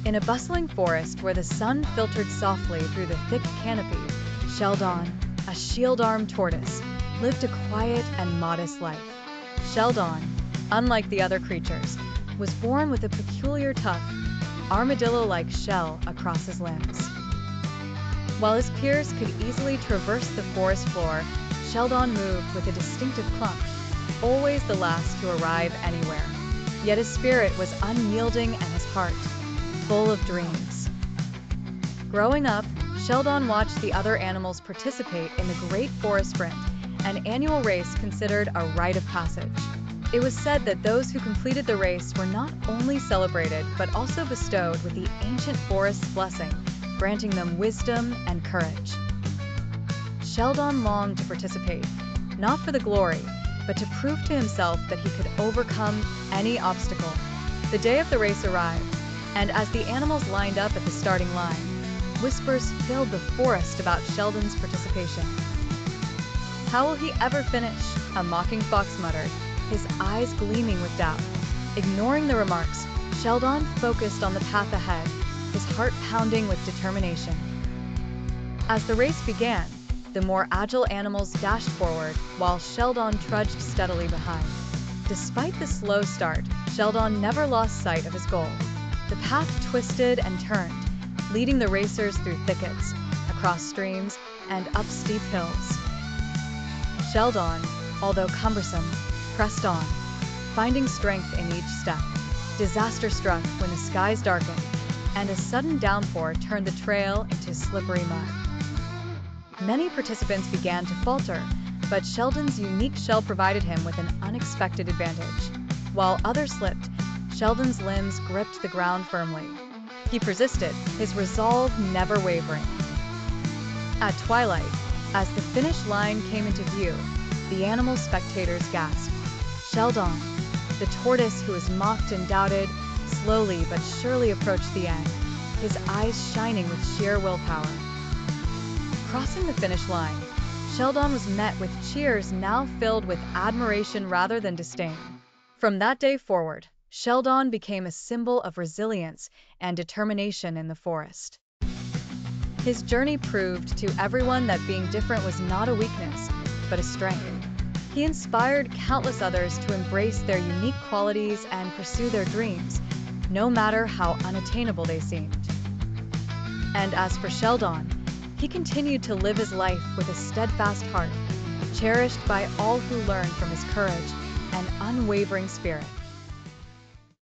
In a bustling forest where the sun filtered softly through the thick canopy, Shelldon, a shield-armed tortoise, lived a quiet and modest life. Shelldon, unlike the other creatures, was born with a peculiar tough, armadillo-like shell across his limbs. While his peers could easily traverse the forest floor, Shelldon moved with a distinctive clump, always the last to arrive anywhere. Yet his spirit was unyielding and his heart full of dreams. Growing up, Shelldon watched the other animals participate in the Great Forest Sprint, an annual race considered a rite of passage. It was said that those who completed the race were not only celebrated but also bestowed with the ancient forest's blessing, granting them wisdom and courage. Shelldon longed to participate, not for the glory, but to prove to himself that he could overcome any obstacle. The day of the race arrived, and as the animals lined up at the starting line, whispers filled the forest about Shelldon's participation. "How will he ever finish?" a mocking fox muttered, his eyes gleaming with doubt. Ignoring the remarks, Shelldon focused on the path ahead, his heart pounding with determination. As the race began, the more agile animals dashed forward, while Shelldon trudged steadily behind. Despite the slow start, Shelldon never lost sight of his goal. The path twisted and turned, leading the racers through thickets, across streams, and up steep hills. Shelldon, although cumbersome, pressed on, finding strength in each step. Disaster struck when the skies darkened, and a sudden downpour turned the trail into slippery mud. Many participants began to falter, but Shelldon's unique shell provided him with an unexpected advantage. While others slipped, Shelldon's limbs gripped the ground firmly. He persisted, his resolve never wavering. At twilight, as the finish line came into view, the animal spectators gasped. Shelldon, the tortoise who was mocked and doubted, slowly but surely approached the end, his eyes shining with sheer willpower. Crossing the finish line, Shelldon was met with cheers now filled with admiration rather than disdain. From that day forward, Shelldon became a symbol of resilience and determination in the forest. His journey proved to everyone that being different was not a weakness, but a strength. He inspired countless others to embrace their unique qualities and pursue their dreams, no matter how unattainable they seemed. And as for Shelldon, he continued to live his life with a steadfast heart, cherished by all who learned from his courage and unwavering spirit.